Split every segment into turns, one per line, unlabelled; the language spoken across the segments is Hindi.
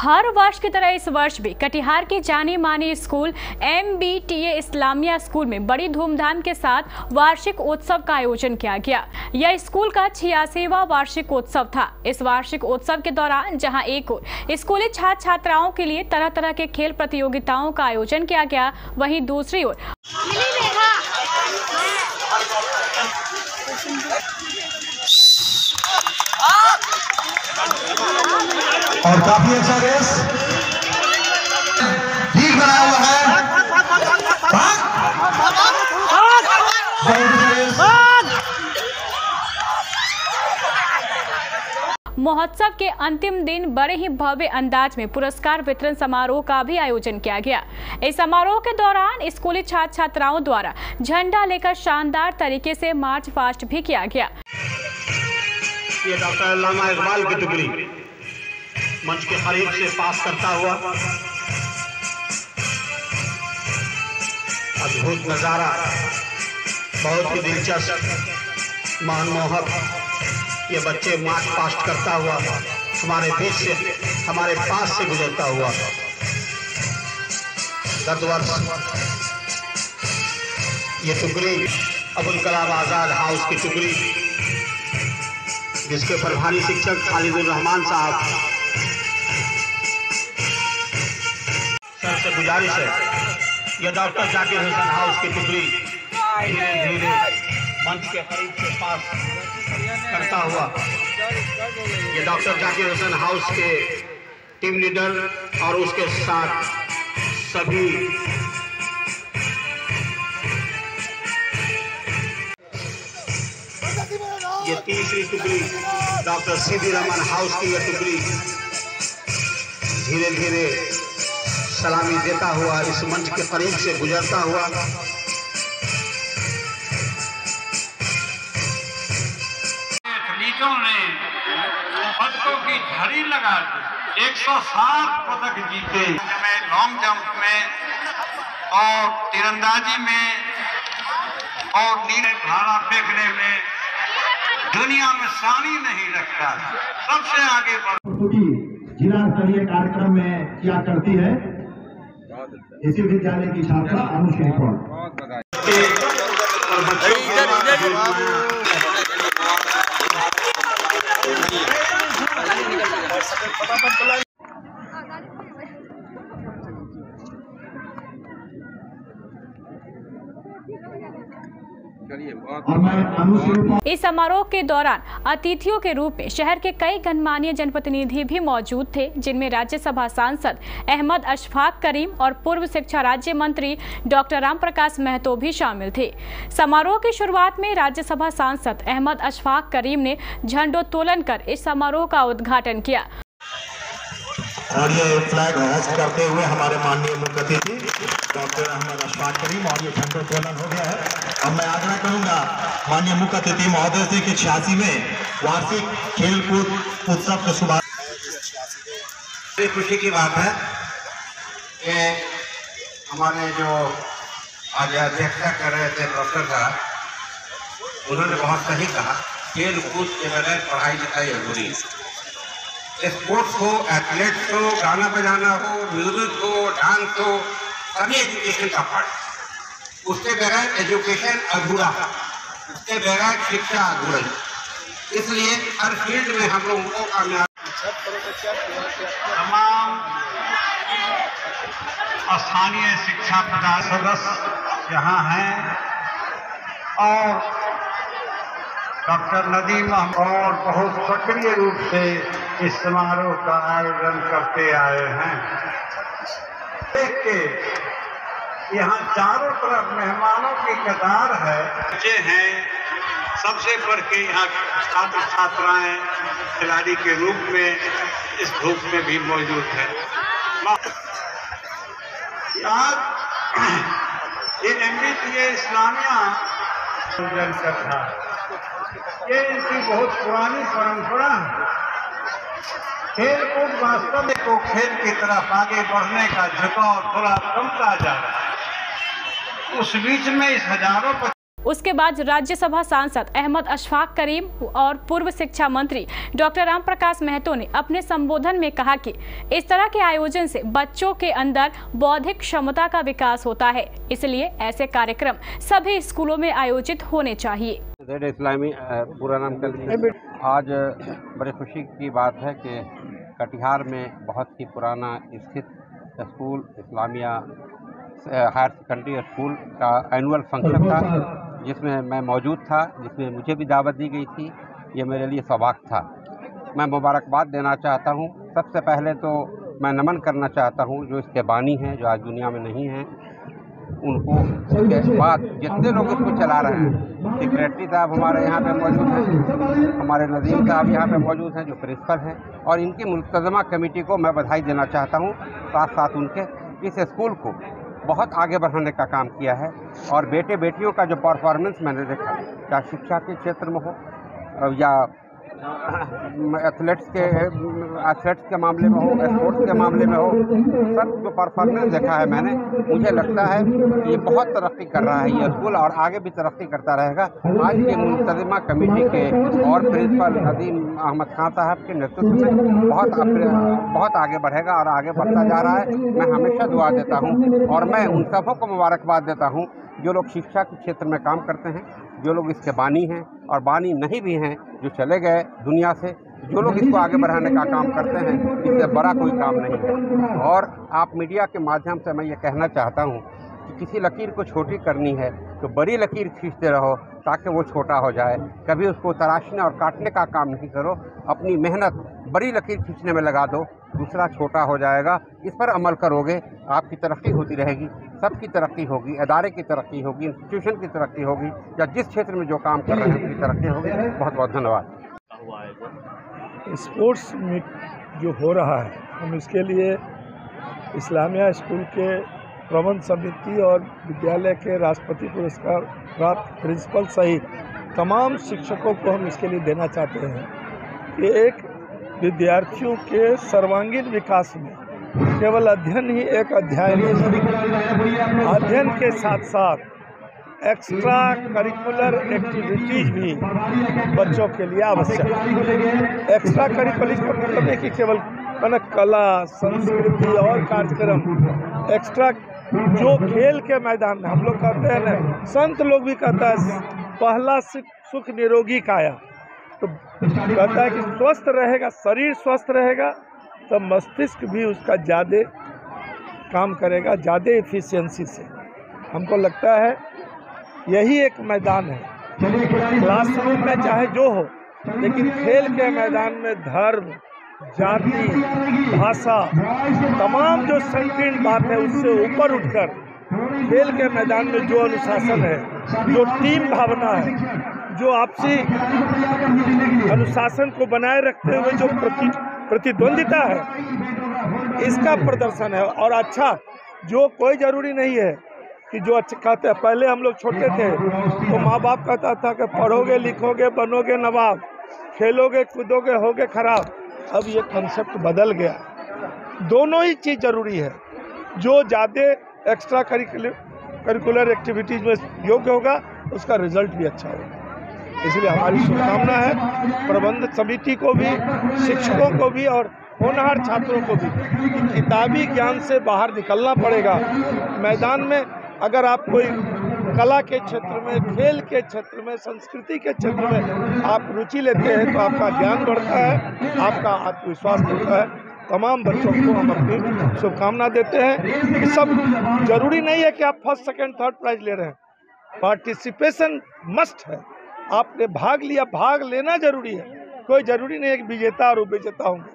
हर वर्ष की तरह इस वर्ष भी कटिहार के जाने माने स्कूल MBTA इस्लामिया स्कूल में बड़ी धूमधाम के साथ वार्षिक उत्सव का आयोजन किया गया। यह स्कूल का 86वां वार्षिक उत्सव था। इस वार्षिक उत्सव के दौरान जहां एक ओर स्कूली छात्र छात्राओं के लिए तरह तरह के खेल प्रतियोगिताओं का आयोजन किया गया, वहीं दूसरी ओर
और काफी अच्छा रेस ठीक बनाया हुआ है।
महोत्सव के अंतिम दिन बड़े ही भव्य अंदाज में पुरस्कार वितरण समारोह का भी आयोजन किया गया। इस समारोह के दौरान स्कूली छात्र छात्राओं द्वारा झंडा लेकर शानदार तरीके से मार्च पास्ट भी किया गया।
ये डॉक्टर अल्लामा इकबाल की टुकड़ी मंच के करीब से पास करता हुआ अद्भुत नजारा, बहुत ही दिलचस्प मनमोहक, ये बच्चे मार्च पास्ट करता हुआ हमारे बीच से, हमारे पास से गुजरता हुआ। गत वर्ष ये टुकड़ी अबुल कलाम आजाद हाउस की टुकड़ी, जिसके प्रभारी शिक्षक खालिदुर रहमान साहब, सर से गुजारिश है यह डॉक्टर जाकिर हुसैन हाउस की टुकड़ी धीरे धीरे मंच के करीब से पास करता हुआ, ये डॉक्टर जाकिर हुसैन हाउस के टीम लीडर और उसके साथ सभी ये तीसरी टुकड़ी डॉक्टर सीदी रहमान हाउस की यह टुकड़ी धीरे धीरे सलामी देता हुआ इस मंच के करीब से गुजरता हुआ
एथलीटों ने पदकों की झड़ी लगा दी। 107 पदक जीते, लॉन्ग जंप में और तीरंदाजी में और नीले भाला फेंकने में दुनिया में सानी नहीं रखता, सबसे आगे बढ़।
जिला स्तरीय कार्यक्रम में क्या करती है इसी विद्यालय की छात्रा अनुश्री कौर।
इस समारोह के दौरान अतिथियों के रूप में शहर के कई गणमान्य जनप्रतिनिधि भी मौजूद थे, जिनमें राज्यसभा सांसद अहमद अशफाक करीम और पूर्व शिक्षा राज्य मंत्री डॉक्टर राम प्रकाश महतो भी शामिल थे। समारोह की शुरुआत में राज्यसभा सांसद अहमद अशफाक करीम ने झंडोत्तोलन कर इस समारोह का उद्घाटन किया।
और ये फ्लैग होस्ट करते हुए हमारे माननीय मुख्य अतिथि डॉक्टर अहमद अशफाक करीम और ये झंडोत्तोलन हो गया है। और मैं आग्रह करूंगा माननीय मुख्य अतिथि महोदय से कि 86वें वार्षिक खेल कूद उत्सव के शुभारंभ।
खुशी की बात है कि हमारे जो आज अध्यक्षता कर रहे थे डॉक्टर साहब, उन्होंने बहुत सही कहा, खेल कूद के बगैर पढ़ाई लिखाई अधूरी। स्पोर्ट्स हो, एथलेट्स हो, गाना बजाना हो, म्यूजिक हो, डांस हो, सभी एजुकेशन का पार्ट। उसके बगैर एजुकेशन अधूरा, उसके बगैर शिक्षा अधूरा। इसलिए हर फील्ड में हम लोगों को कामयाब। तमाम स्थानीय शिक्षा प्रदान सदस्य यहाँ हैं और डॉक्टर नदीम और बहुत सक्रिय रूप से इस समारोह का आयोजन करते आए हैं। देख के यहाँ चारों तरफ मेहमानों की कतार है, बच्चे हैं, सबसे बढ़ के यहाँ छात्र छात्राएं खिलाड़ी के रूप में इस धूप में भी मौजूद है। आज ये MBTA इस्लामिया आयोजन करता है, ये इनकी बहुत पुरानी परंपरा है। खेल कूद वास्तव में को खेल की तरफ आगे बढ़ने का झुकाव थोड़ा कमता जा रहा है। उस बीच में इस हजारों
उसके बाद राज्यसभा सांसद अहमद अशफाक करीम और पूर्व शिक्षा मंत्री डॉक्टर राम प्रकाश महतो ने अपने संबोधन में कहा कि इस तरह के आयोजन से बच्चों के अंदर बौद्धिक क्षमता का विकास होता है, इसलिए ऐसे कार्यक्रम सभी स्कूलों में आयोजित होने चाहिए।
इस्लामी पूरा नाम कर आज बड़ी खुशी की बात है कि कटिहार में बहुत ही पुराना स्थित school Islamia higher secondary school का एनुअल फंक्शन था, जिसमें मैं मौजूद था, जिसमें मुझे भी दावत दी गई थी। ये मेरे लिए सौभाग्य था। मैं मुबारकबाद देना चाहता हूँ। सबसे पहले तो मैं नमन करना चाहता हूँ जो इसके बानी हैं, जो आज दुनिया में नहीं हैं, उनको। उसके बाद जितने लोग इसको चला रहे हैं, सेक्रेटरी साहब हमारे यहाँ पे मौजूद हैं, हमारे नदीम साहब यहाँ पे मौजूद हैं जो प्रिंसिपल हैं, और इनकी मुल्तज़मा कमेटी को मैं बधाई देना चाहता हूँ। साथ साथ उनके इस स्कूल को बहुत आगे बढ़ाने का काम किया है, और बेटे बेटियों का जो परफॉर्मेंस मैंने देखा, चाहे शिक्षा के क्षेत्र में हो या एथलेट्स के मामले में हो, स्पोर्ट्स के मामले में हो, सब जो परफॉर्मेंस देखा है मैंने, मुझे लगता है कि ये बहुत तरक्की कर रहा है ये स्कूल, और आगे भी तरक्की करता रहेगा। आज की मुंतज़िमा कमेटी के और प्रिंसिपल नदीम अहमद खान साहब के नेतृत्व में बहुत आगे बढ़ेगा और आगे बढ़ता जा रहा है। मैं हमेशा दुआ देता हूँ, और मैं उन सबों को मुबारकबाद देता हूँ जो लोग शिक्षा के क्षेत्र में काम करते हैं, जो लोग इसके बानी हैं और बानी नहीं भी हैं, जो चले गए दुनिया से, जो लोग इसको आगे बढ़ाने का काम करते हैं, इससे बड़ा कोई काम नहीं है। और आप मीडिया के माध्यम से मैं ये कहना चाहता हूँ कि किसी लकीर को छोटी करनी है तो बड़ी लकीर खींचते रहो ताकि वो छोटा हो जाए। कभी उसको तराशने और काटने का काम नहीं करो, अपनी मेहनत बड़ी लकीर खींचने में लगा दो, दूसरा छोटा हो जाएगा। इस पर अमल करोगे, आपकी तरक्की होती रहेगी, सबकी तरक्की होगी, अदारे की तरक्की होगी, इंस्टीट्यूशन की तरक्की होगी, या जिस क्षेत्र में जो काम कर रहे हैं उसकी तरक्की होगी। बहुत बहुत धन्यवाद।
स्पोर्ट्स मीट जो हो रहा है, हम इसके लिए इस्लामिया स्कूल के प्रबंध समिति और विद्यालय के राष्ट्रपति पुरस्कार प्राप्त प्रिंसिपल सहित तमाम शिक्षकों को हम इसके लिए देना चाहते हैं कि एक विद्यार्थियों के सर्वांगीण विकास में केवल अध्ययन ही एक अध्याय नहीं है, अध्ययन के साथ साथ एक्स्ट्रा करिकुलर एक्टिविटीज भी बच्चों के लिए आवश्यक है। एक्स्ट्रा करिकुलर का मतलब है कि केवल कला, संस्कृति और कार्यक्रम, एक्स्ट्रा जो खेल के मैदान में हम लोग कहते हैं ना, संत लोग भी कहता है पहला सुख निरोगी काया, तो कहता है कि स्वस्थ रहेगा, शरीर स्वस्थ रहेगा तो मस्तिष्क भी उसका ज़्यादा काम करेगा, ज़्यादा एफिशिएंसी से। हमको लगता है यही एक मैदान है। क्लासरूम में चाहे जो हो, लेकिन खेल के मैदान में धर्म, जाति, भाषा, तमाम जो संकीर्ण बात है उससे ऊपर उठकर खेल के मैदान में जो अनुशासन है, जो टीम भावना है, जो आपसी अनुशासन को बनाए रखते हुए जो प्रतिद्वंदिता है, इसका प्रदर्शन है। और अच्छा, जो कोई ज़रूरी नहीं है कि जो अच्छा कहते हैं, पहले हम लोग छोटे थे तो माँ बाप कहता था कि पढ़ोगे लिखोगे बनोगे नवाब, खेलोगे कूदोगे होगे खराब। अब ये कंसेप्ट बदल गया, दोनों ही चीज़ ज़रूरी है। जो ज़्यादा एक्स्ट्रा करिकुलर एक्टिविटीज़ में योग्य होगा उसका रिजल्ट भी अच्छा होगा। इसलिए हमारी शुभकामना है प्रबंध समिति को भी, शिक्षकों को भी और होनहार छात्रों को भी, किताबी ज्ञान से बाहर निकलना पड़ेगा। मैदान में अगर आप कोई कला के क्षेत्र में, खेल के क्षेत्र में, संस्कृति के क्षेत्र में आप रुचि लेते हैं तो आपका ज्ञान बढ़ता है, आपका आत्मविश्वास बढ़ता है। तमाम बच्चों को हम अपनी शुभकामना देते हैं कि सब जरूरी नहीं है कि आप फर्स्ट सेकंड थर्ड प्राइज ले रहे हैं, पार्टिसिपेशन मस्ट है। आपने भाग लिया, भाग लेना जरूरी है। कोई ज़रूरी नहीं है कि विजेता और उपविजेता होंगे,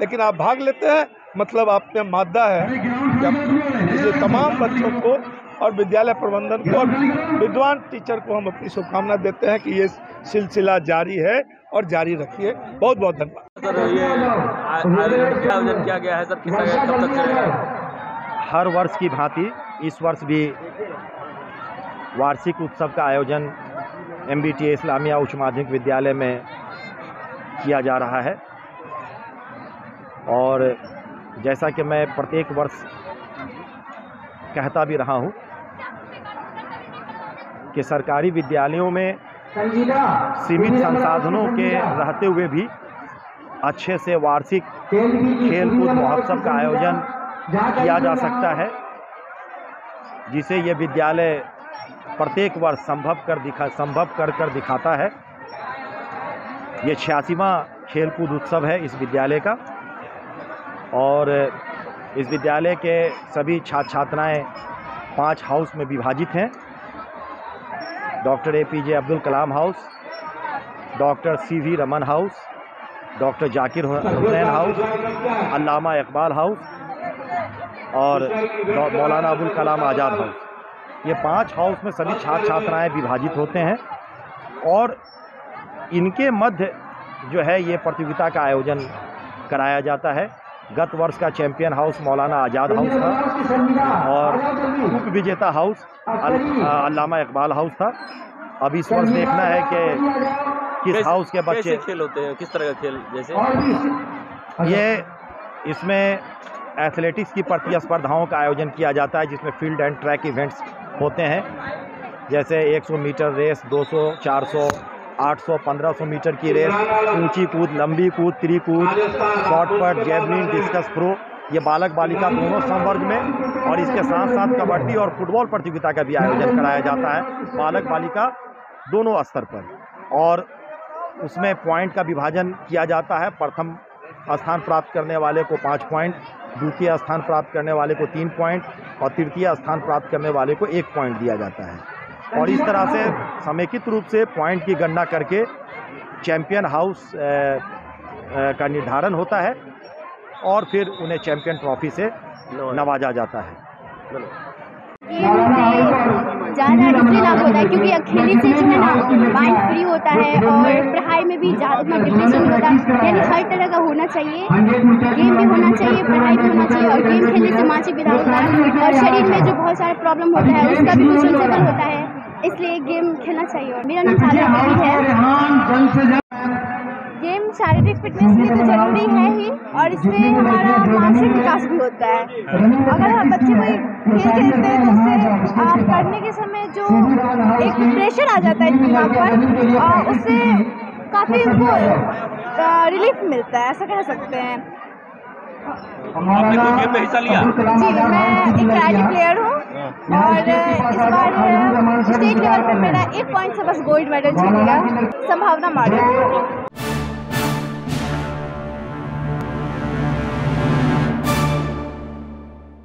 लेकिन आप भाग लेते हैं मतलब आप में मादा है। इसलिए तमाम बच्चों को और विद्यालय प्रबंधन को और विद्वान टीचर को हम अपनी शुभकामना देते हैं कि ये सिलसिला जारी है और जारी रखिए। बहुत बहुत धन्यवाद।
सर, ये आयोजन किया गया है सर, किस कब तक चलेगा?
हर वर्ष की भांति इस वर्ष भी वार्षिक उत्सव का आयोजन MBTA इस्लामिया उच्च माध्यमिक विद्यालय में किया जा रहा है। और जैसा कि मैं प्रत्येक वर्ष कहता भी रहा हूं कि सरकारी विद्यालयों में सीमित संसाधनों के रहते हुए भी अच्छे से वार्षिक खेल-कूद महोत्सव का आयोजन किया जा सकता है, जिसे ये विद्यालय प्रत्येक वर्ष संभव कर दिखाता है। ये 86वां खेलकूद उत्सव है इस विद्यालय का, और इस विद्यालय के सभी छात्र छात्राएँ 5 हाउस में विभाजित हैं। Doctor APJ Abdul Kalam house, doctor CV Raman house, doctor Zakir Hussain house, Allama Iqbal house और मौलाना अबुल कलाम आज़ाद हाउस। ये 5 हाउस में सभी छात्र छात्राएँ विभाजित होते हैं और इनके मध्य जो है ये प्रतियोगिता का आयोजन कराया जाता है। गत वर्ष का चैंपियन हाउस मौलाना आज़ाद हाउस था और उप विजेता हाउस अल्लामा इकबाल हाउस था। अब इस वर्ष देखना है कि किस हाउस के बच्चे
कैसे खेल होते हैं, किस तरह का खेल, जैसे
ये इसमें एथलेटिक्स की प्रतिस्पर्धाओं का आयोजन किया जाता है, जिसमें फील्ड एंड ट्रैक इवेंट्स होते हैं, जैसे 100 मीटर रेस, 200, 400, 800, 1500 मीटर की रेस, ऊंची कूद, लंबी कूद, त्रिकूद, शॉटपट, जैवलिन, डिस्कस थ्रो, ये बालक बालिका दोनों संवर्ग में, और इसके साथ साथ कबड्डी और फुटबॉल प्रतियोगिता का भी आयोजन कराया जाता है, बालक बालिका दोनों स्तर पर। और उसमें पॉइंट का विभाजन किया जाता है। प्रथम स्थान प्राप्त करने वाले को 5 पॉइंट, द्वितीय स्थान प्राप्त करने वाले को 3 पॉइंट और तृतीय स्थान प्राप्त करने वाले को 1 पॉइंट दिया जाता है। और इस तरह से समेकित रूप से पॉइंट की गणना करके चैंपियन हाउस का निर्धारण होता है और फिर उन्हें चैंपियन ट्रॉफी से नवाजा जाता है।
ज़्यादा इसलिए लाभ होता है क्योंकि अकेले से जो है ना माइंड फ्री होता है और पढ़ाई में भी ज़्यादा उतना डिप्रेशन होता है। यानी हर तरह का होना चाहिए, गेम भी होना चाहिए, पढ़ाई भी होना चाहिए, और गेम खेलने से मानसिक विकास होता है और शरीर में जो बहुत सारा प्रॉब्लम होता है उसका भी कुछ संशोधन होता है, इसलिए गेम खेलना चाहिए। और मेरा नाम साधना देवी है। गेम शारीरिक फिटनेस के लिए तो ज़रूरी है ही, और इससे हमारा मानसिक विकास भी होता है। अगर हम बच्चे कोई खेल खेलते हैं तो उससे पढ़ने के समय जो एक प्रेशर आ जाता है दिमाग पर, उससे काफ़ी उनको रिलीफ मिलता है, ऐसा कह सकते हैं।
आपने कोई गेम में हिस्सा लिया?
जी, मैं एक कराटे प्लेयर हूँ और इस बार स्टेट लेवल पर मेरा 1 पॉइंट से बस गोल्ड मेडल जीतेगा, संभावना मार